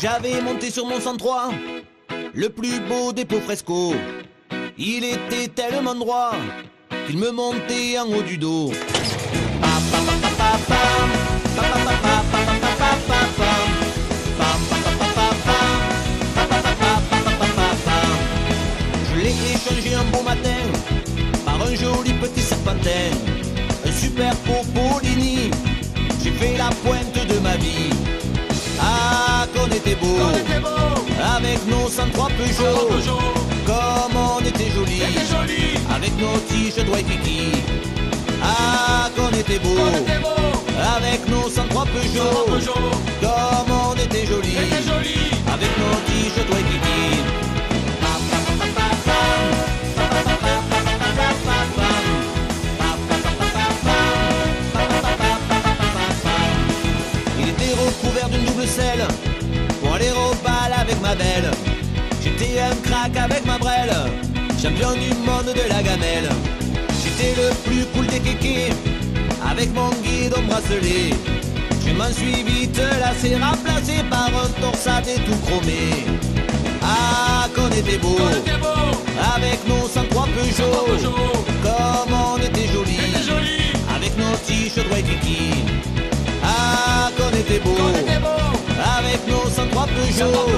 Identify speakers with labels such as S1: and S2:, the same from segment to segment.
S1: J'avais monté sur mon 103, le plus beau des beaux frescos. Il était tellement droit qu'il me montait en haut du dos. Je l'ai échangé un beau matin par un joli petit serpentin, un super Popolini. J'ai fait la pointe de ma vie. Ah, qu'on était beau, avec nos 103 Peugeot. Comme on était joli, avec nos t-shirts Waikiki. Ah, qu'on était beau, avec nos 103 Peugeot. Comme on était joli, avec nos t-shirts Waikiki. Il était recouvert d'une double selle pour aller au bal avec ma belle. J'étais un crack avec ma brelle, champion du monde de la gamelle. J'étais le plus cool des kékés, avec mon guidon bracelet. Je m'en suis vite lassé, remplacé par un torsadé tout chromé. Ah, qu'on était beau, avec nos 103 Peugeot. Comme on était joli, avec nos t-shirts Waikiki. Ah, qu'on était beau, avec nos 103 Peugeot.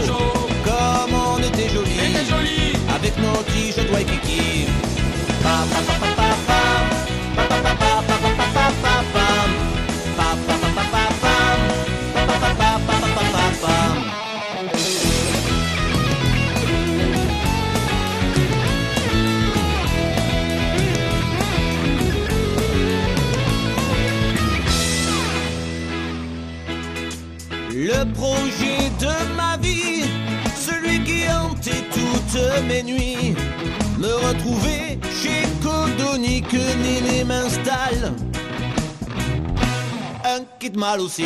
S1: Comme on était joli, avec nos t-shirts Waikiki. Le projet de ma vie, celui qui hantait toutes mes nuits, me retrouver chez Codoni, que Néné m'installe un kit mal aussi.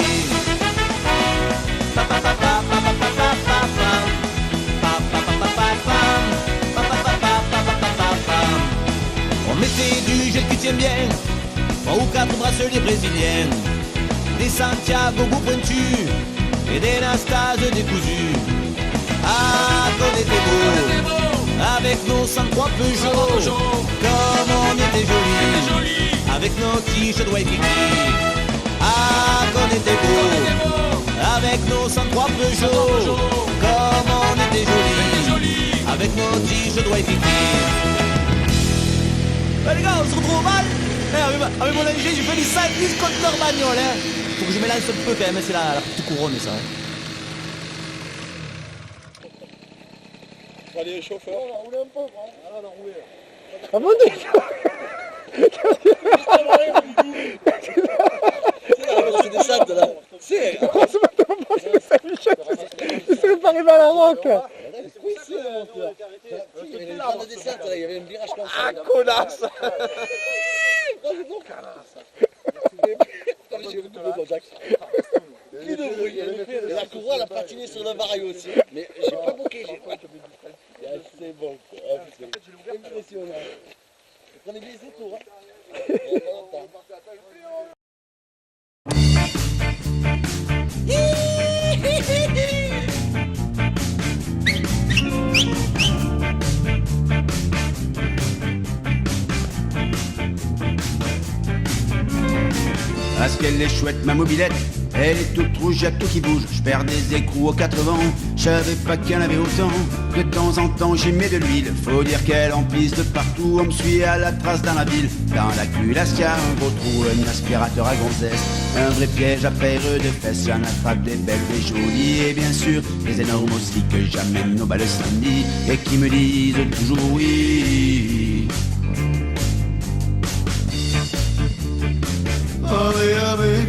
S1: On mettait du gel qui tient bien, 3 ou 4 bracelets brésiliens, des Santiago goût pointus et des Nastas décousus. Ah, qu'on était beau, avec nos 103 Peugeot. Comme on était joli, avec nos t-shirts Waikiki. Ah, qu'on était beau, avec nos 103 Peugeot. Comme on était joli, avec nos t-shirts Waikiki. Les gars, on se retrouve mal. Avec mon ingé, j'ai fait du 5000 contre leur bagnole. Faut que je m'élance un peu quand même, c'est la petite couronne ça.
S2: Allez, chauffeur. On roule un peu, quoi. Ah non, rouler.
S3: Ah bon,
S2: c'est des sables là. C'est.
S3: on se met devant moi, c'est le Saint-Michel. Il s'est pas arrivé à la roque.
S2: Oui, c'est le monteur. Il y avait une grande descente là, il y avait un virage comme ça.
S3: Ah, connasse.
S2: J'ai vu tout le Jacques. Plus de bruit. Et la couronne a patiné sur le varieux aussi. Mais j'ai pas bouqué, j'ai pas. C'est bon. C'est impressionnant. Prenez bien ces tours.
S4: Parce qu'elle est chouette ma mobilette, elle est toute rouge, y'a tout qui bouge. Je perds des écrous aux 4 vents, je savais pas qu'il y en avait autant. De temps en temps j'y mets de l'huile, faut dire qu'elle en pisse de partout. On me suit à la trace dans la ville, dans la culasse y'a un gros trou, un aspirateur à gonzesse, un vrai piège à paire de fesses. J'en attrape des belles, des jolies et bien sûr des énormes aussi que j'amène au bal le samedi et qui me disent toujours oui. Ave, ave.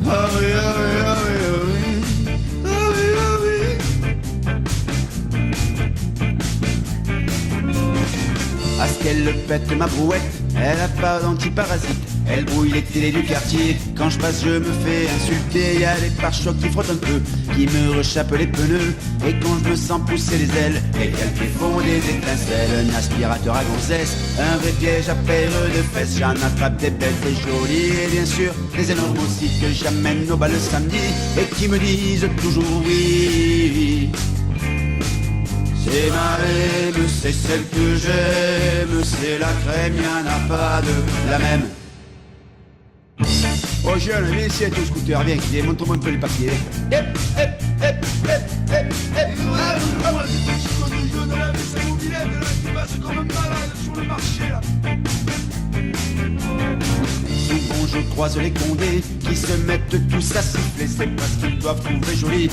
S4: Ave, ave, ave, ave. Ave, ave. À ce qu'elle le pète ma brouette, elle a pas d'antiparasite. Elle brouille les télés du quartier. Quand je passe je me fais insulter. Y'a les pare-chocs qui frottent un peu, qui me rechappent les pneus. Et quand je me sens pousser les ailes, et qu'elles qui font des étincelles. Un aspirateur à gonzesse, un vrai piège à paire de fesses. J'en attrape des belles, des jolies, et bien sûr des énormes aussi que j'amène au bal le samedi. Et qui me disent toujours oui. C'est ma M, c'est celle que j'aime, c'est la crème, y'en a pas de la même. Oh jeune, viens ici avec ton scooter, viens, montre-moi un peu les papiers. Souvent je croise les condés qui se mettent tous à siffler, c'est parce qu'ils doivent trouver joli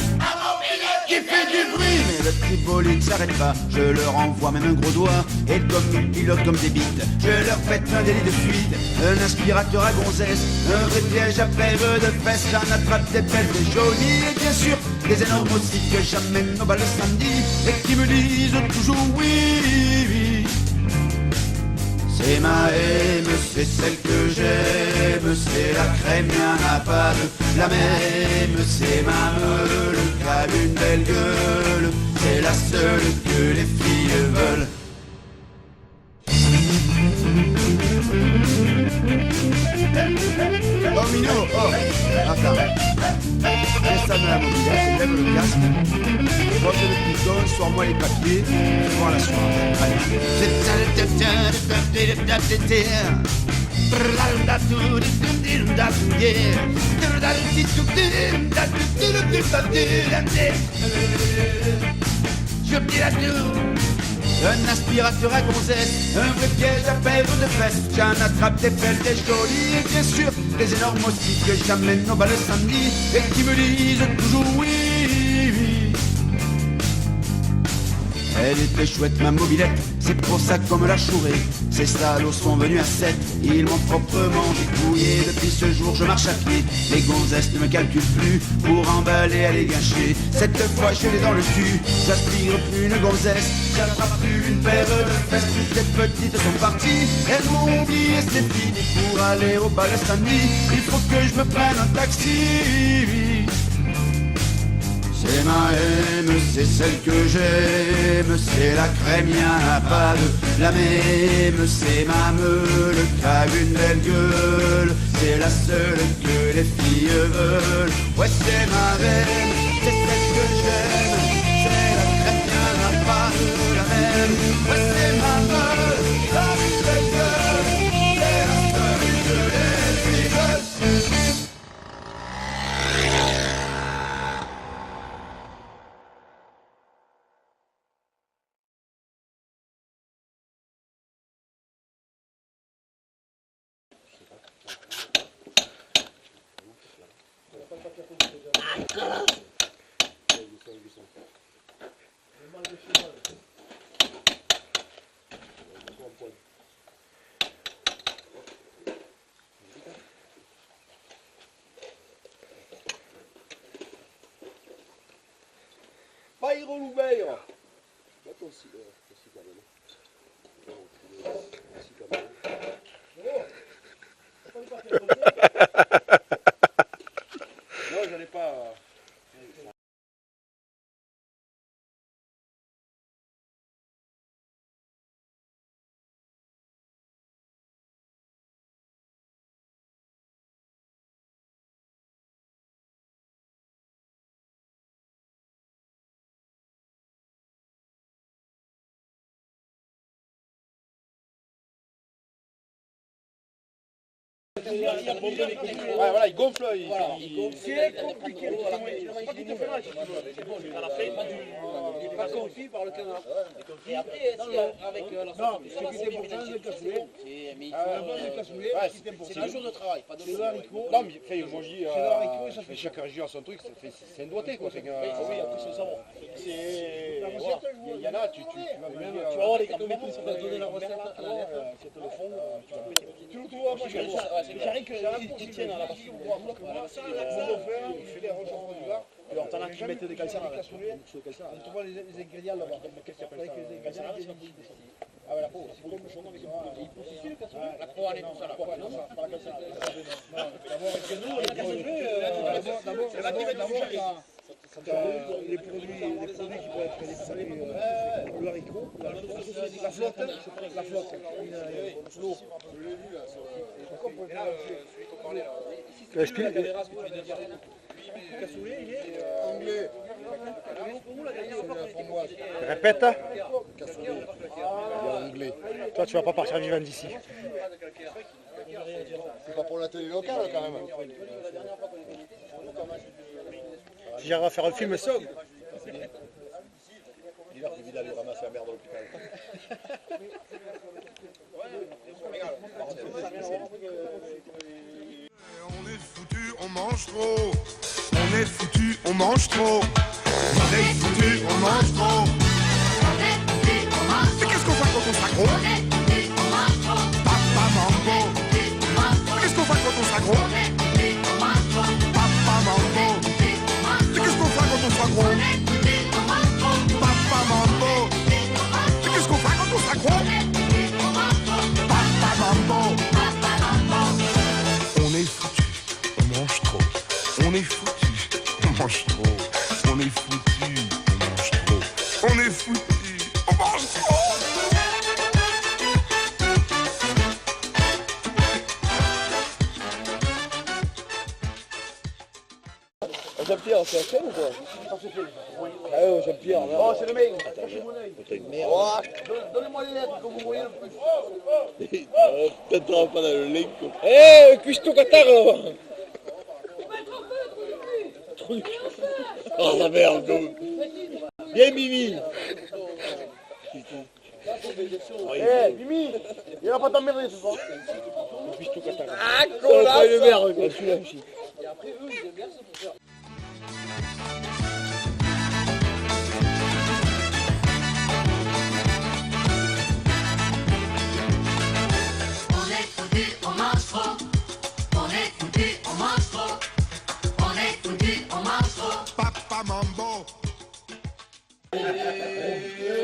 S4: qui fait du bruit. Mais le petit bolide s'arrête pas, je leur envoie même un gros doigt. Et comme ils pilotent comme des bites, je leur pète un délit de fuite. Un aspirateur à gonzesse, un vrai piège à paire de fesses. J'en attrape des belles, des jolies et bien sûr des énormes aussi que j'amène au bal le samedi. Et qui me disent toujours oui. C'est ma M, c'est celle que j'aime, c'est la crème, y'en a pas de la même. C'est ma meule, qui a une belle gueule, c'est la seule que les filles veulent. Oh Minou, oh, attends. Installe la mobilette, lève le casque, pose le piton, sors-moi les papiers, fais voir la soirée. Allez. Je dis la tour. Un aspirateur à gonzesse, un vrai piège à paire de fesses. J'en attrape des belles, des jolies et bien sûr des énormes aussi que j'amène au bal le samedi et qui me disent toujours oui. Elle était chouette ma mobilette, c'est pour ça qu'on me l'a chourée. Ces salauds sont venus à 7, ils m'ont proprement dépouillé. Depuis ce jour je marche à pied, les gonzesses ne me calculent plus. Pour emballer à les gâcher, cette fois je l'ai dans le cul. J'aspire plus une gonzesse, j'attrape plus une paire de fesses. Toutes les petites sont parties, elles m'ont oublié, c'est fini. Pour aller au bal le samedi, il faut que je me prenne un taxi. C'est ma M, c'est celle que j'aime, c'est la crème, y'en a pas de la même. C'est ma meule, qui a une belle gueule, c'est la seule que les filles veulent. Ouais, c'est ma M, c'est celle que j'aime, c'est la crème, y'en a pas de la même. Ouais, c'est ma meule, qui a une belle gueule, c'est la seule que les filles veulent.
S2: Bayre Loubeire. Attends, si quand même. Non, j'en ai pas. Voilà, il gonfle. C'est compliqué. C'est pas qu'il te fait mal si tu veux. À la fin, il est pas confit par le canard. Et après, avec la sortie, ce qui est important, c'est le cassoulet. C'est un jour de travail, pas de le haricot. Non, mais moi je dis, chaque région a son truc, c'est un doigté quoi. Oui, après c'est ça. Il y en a, tu vas voir les grands-mères, ils vont te donner la recette à la lettre, c'est le fond, tu vas péter. Tu le trouves à moi, j'arrive qu'ils tiennent à la partie. Il fait les rejoindre du gars. Alors t'en as qui mettent des calçars. On te voit les ingrédients là-bas. Qu'est-ce qu'il y a les ingrédients? Ah ouais, la peau, c'est comme le chaudron avec un peu de... Il pousse ici le cassoulet. La peau, elle est tout ça, la peau, elle est tout ça. Pas la cassoulet. D'abord, avec nous, la cassoulet, d'abord, les produits qui peuvent être nécessaires, le haricot, la flotte, l'eau. Cassoulet, il est anglais.
S3: Répète.
S2: Cassoulet, il est anglais.
S3: Toi, tu vas pas partir vivant d'ici.
S2: C'est pas pour la télé locale quand même.
S3: Si j'arrive à faire un film, ça.
S2: Il a prévu d'aller ramasser la merde à l'hôpital.
S5: On est foutu, on mange trop. On est foutu, on mange trop. On est foutu, on mange trop. Mais qu'est-ce qu'on fait quand on s'aggro? Papa Mambo. Qu'est-ce qu'on fait quand on s'aggro? Papa Mambo. Mais qu'est-ce qu'on fait quand on s'aggro? Papa Mambo. Mais qu'est-ce qu'on fait quand on s'aggro? Papa Mambo. On est foutu, on mange trop. On est foutu, on mange trop. On est foutu, on mange trop. On est foutu, on mange trop.
S2: Jean-Pierre, c'est un chaîne ou quoi? Ah ouais, Jean-Pierre. Oh, c'est le mec. Oh, donnez-moi les lettres que vous voyez le plus. Peut-être pas dans le link.
S3: Eh, cuisse-toi Qatar là-bas.
S2: Oh la merde. Viens Mimi. Eh, Mimi, il va pas t'emmerder ce soir.
S3: Cuisse-toi Qatar.
S2: Ah, cola. Le merde, quoi, celui-là aussi.
S5: Papa Mambo.
S2: Et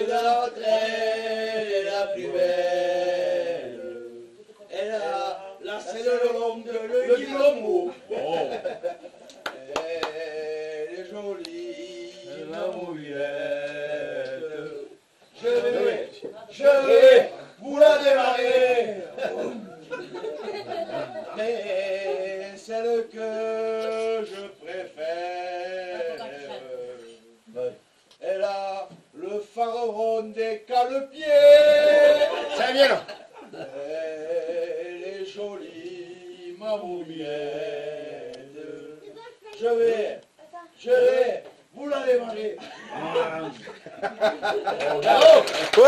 S2: l'autre, elle est la plus belle. Elle a la selle longue, le guillemot. Elle est jolie, ma moulette. Je vais vous la démarrer. Mais celle que je préfère, elle a le phare rond des cale-pieds. Ça vient là. Elle est jolie, ma mouillette. Je vais vous la démarrer.
S3: Ouais!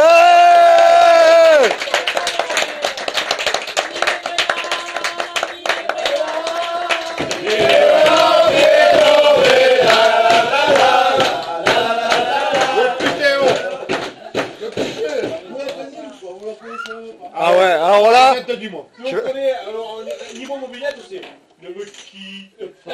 S3: Ah ouais, alors voilà.
S2: Vous connaissez, alors, niveau mobilette, c'est ne me quitte pas.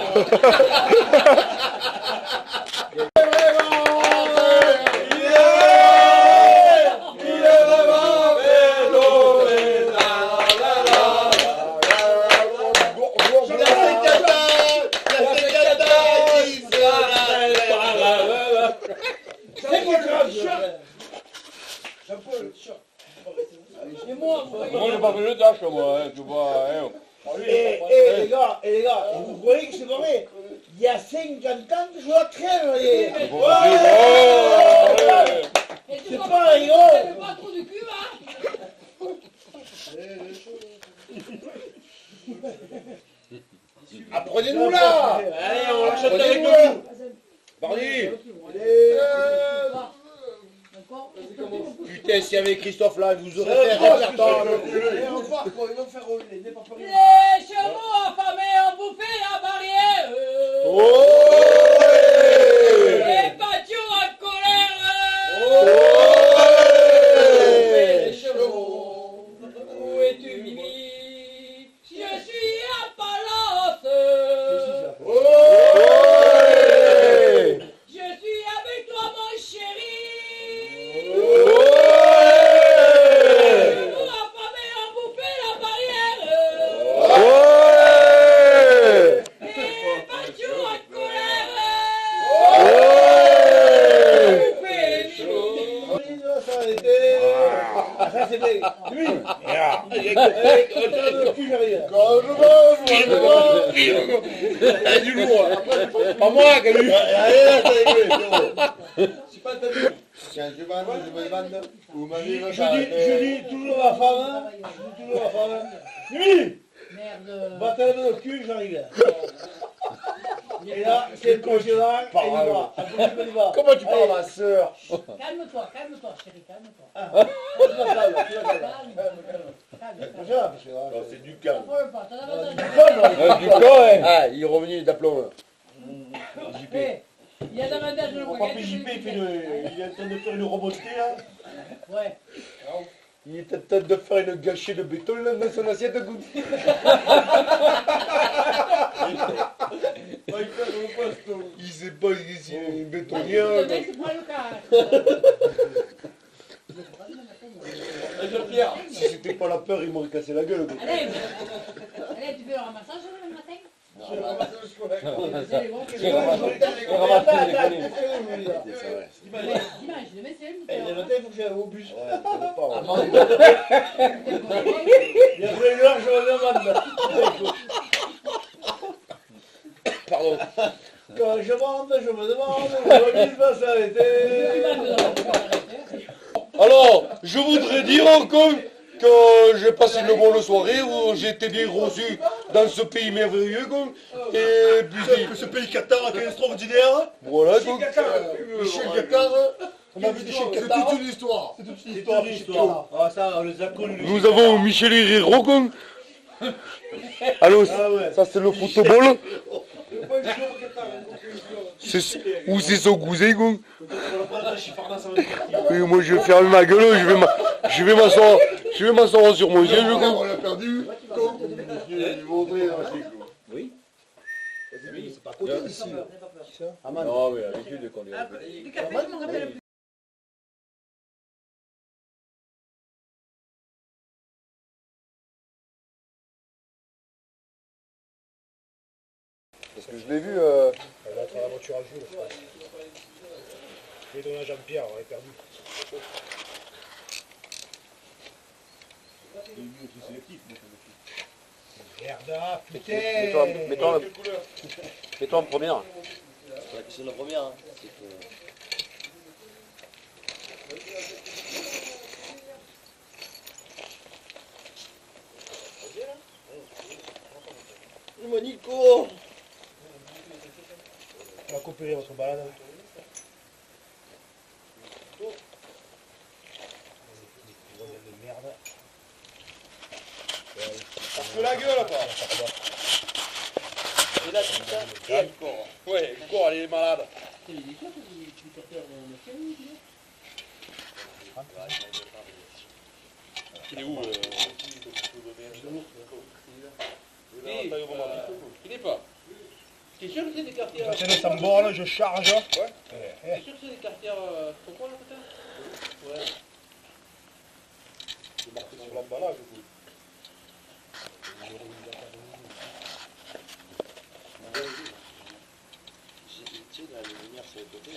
S6: Moi, j'ai pas fait le tâche, moi, hein, tu vois. Hein.
S2: Les gars, vous croyez que c'est pas vrai? Il y a 50 ans que je la crème, allez. C'est pas rigolo.
S7: Pas trop du cul, hein.
S2: Apprenez-nous là.
S6: Allez, on l'achète avec nous. Bardi.
S2: Putain, s'il y avait Christophe là, vous aurez fait un répertoire.
S7: Les chevaux affamés ont bouffé la barrière. Les patios en colère. Les chevaux, où es-tu, Mimi? Je suis à Palance. Je suis avec toi, mon chéri.
S2: c'est fait. Lui.
S6: Quand je mange, il y a du lourd. Pas moi, Galu.
S2: Allez, là, ça y est.
S6: C'est pas ta vie.
S2: Tiens, je bande. Vous m'avez
S3: Je dis toujours à ma femme, Lui,
S7: Merde.
S3: bataille de le cul, j'arrive. Et là, c'est le congélateur, et il va. Il va.
S6: Comment tu parles à ma soeur?
S7: Calme-toi, chérie, calme-toi.
S6: Non, c'est du calme.
S7: T'en veux pas, t'en as davantage.
S6: Du camp, hein. Ah, il est revenu d'aplomb, là.
S7: Eh, il y a davantage de le
S3: Mon papy JP, il est en train de faire une remontée, là.
S7: Ouais.
S6: Il est en train de faire une gâchée de béton là, dans son assiette de goutte. Il sait pas si c'est une bétonnière.
S7: Le mec se prend le cas.
S6: Jean-Pierre, si c'était pas la peur, il m'aurait cassé la gueule. Quoi.
S7: Allez, tu fais le ramassage le matin? Dimanche, demain c'est le
S3: Et le matin, il faut que j'aille au bus. Il y a une heure, je reviens.
S6: Pardon.
S3: Quand je monte, je me demande, le bus va s'arrêter.
S6: Alors, je voudrais dire encore que j'ai passé une bonne soirée où j'ai été bien reçu dans ce pays merveilleux. Quoi. Et puis,
S2: Ce pays Qatar qui est extraordinaire.
S6: voilà. Donc,
S2: Michel Qatar. On a vu des chèques Qatar. C'est toute une histoire.
S3: C'est une histoire. Ah, ça, on les a connus.
S6: nous avons Michel Herrero. Quoi. Alors, ça c'est le football. Ou c'est son cousin. Quoi. Et moi je vais fermer ma gueule, je vais m'asseoir sur mon siège.
S2: On l'a perdu.
S4: Oui.
S2: C'est pas à côté d'ici.
S6: Non mais l'habitude qu'on est.
S7: Du café, je m'en rappelle plus.
S6: Parce que je l'ai vu.
S3: Elle va être à la voiture à jour, je pense. J'ai donné à Jean-Pierre, on est perdu. Merde, putain.
S6: Mets-toi en première.
S2: C'est la première. Hein. Mon Nico.
S3: On va couper votre balade. De merde.
S6: Parce que la gueule quoi.
S2: Et là, tout ça, et le corps.
S6: Ouais, le corps elle est malade. Il est où Il est pas. T'es sûr que c'est des quartiers
S3: C'est le Samborne, je charge.
S6: Ouais.
S3: T'es
S6: sûr que c'est des quartiers pourquoi là peut-être Ouais. C'est marqué sur l'emballage du coup.
S2: La lumière sur le côté.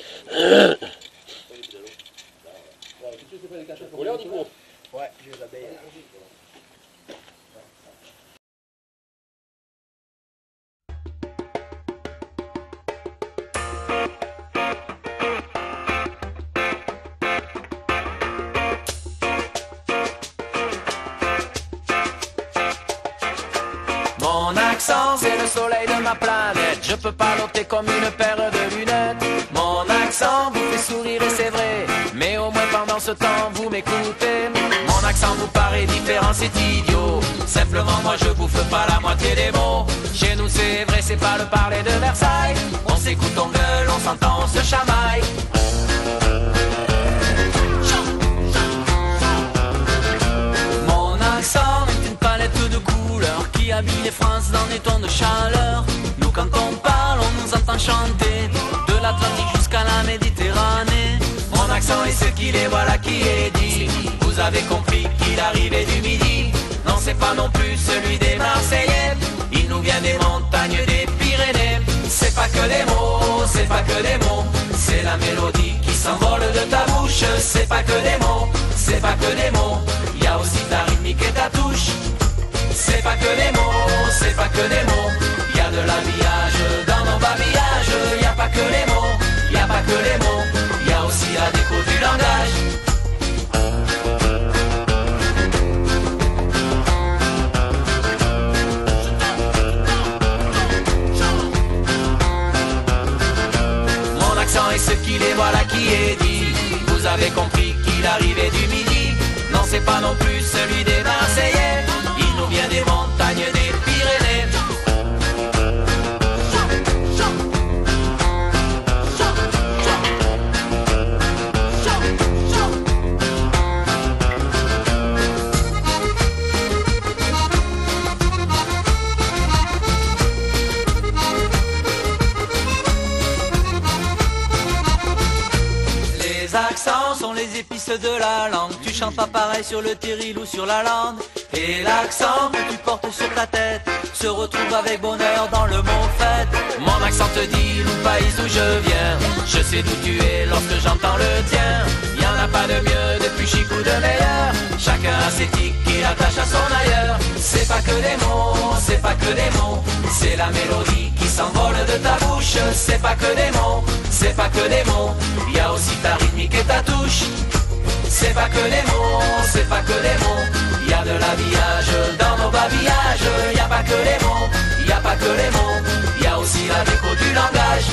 S6: C'est pas des quartiers polaires du coup.
S3: Ouais, j'ai les abeilles.
S1: Mon accent, c'est le soleil de ma planète. Je peux pas l'ôter comme une paire de lunettes. Mon accent vous fait sourire et c'est vrai, mais au moins pendant ce temps vous m'écoutez. Mon accent vous paraît différent, c'est idiot. Simplement moi je bouffe pas la moitié des mots. Chez nous c'est vrai, c'est pas le parler de Versailles. On s'écoute, on gueule, on s'entend, on se chamaille. Mon accent est une palette de couleurs qui habille les France dans des tons de chaleur. Nous quand on parle, on nous entend chanter de l'Atlantique jusqu'à la Méditerranée. Mon accent est ce qu'il est, voilà qui est dit. Vous avez compris qu'il arrivait du midi. Non, c'est pas non plus celui des Marseillais. Il nous vient des montagnes des Pyrénées. C'est pas que des mots, c'est pas que des mots. C'est la mélodie qui s'envole de ta bouche. C'est pas que des mots, c'est pas que des mots, y a aussi ta rythmique et ta touche. C'est pas que des mots, c'est pas que des mots, y a de l'habillage dans nos babillages. Y a pas que les mots, y a pas que les mots, y a aussi la déco du langage. Mon accent est ce qu'il est, voilà qui est dit. Vous avez compris qu'il arrivait du midi. Non, c'est pas non plus celui des Marseillais. Il nous vient des montagnes des Pyrénées. Les accents sont les épices de la langue. Tu chantes pas pareil sur le terril ou sur la lande. Et l'accent que tu portes sur ta tête se retrouve avec bonheur dans le mot fête. Mon accent te dit le pays d'où je viens. Je sais d'où tu es lorsque j'entends le tien. Y'en a pas de mieux, de plus chic ou de meilleur. Chacun a ses tics qui l'attache à son ailleurs. C'est pas que des mots, c'est pas que des mots, c'est la mélodie qui s'envole de ta bouche. C'est pas que des mots, c'est pas que des mots, y a aussi ta rythmique et ta touche. C'est pas que des mots, c'est pas que des mots, y a de l'habillage dans nos babillages. Y a pas que les mots, y a pas que les mots, y a aussi la déco du langage.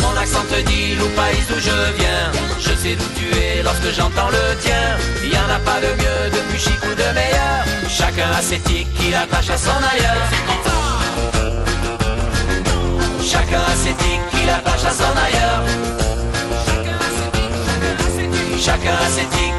S1: Mon accent te dit le pays d'où je viens. Je sais d'où tu es lorsque j'entends le tien. Y en a pas de mieux, de plus chic ou de meilleur. Chacun a ses tics qui l'attachent à son ailleurs. Chacun a ses tics qui l'attachent à son ailleurs. Chacun a ses tics.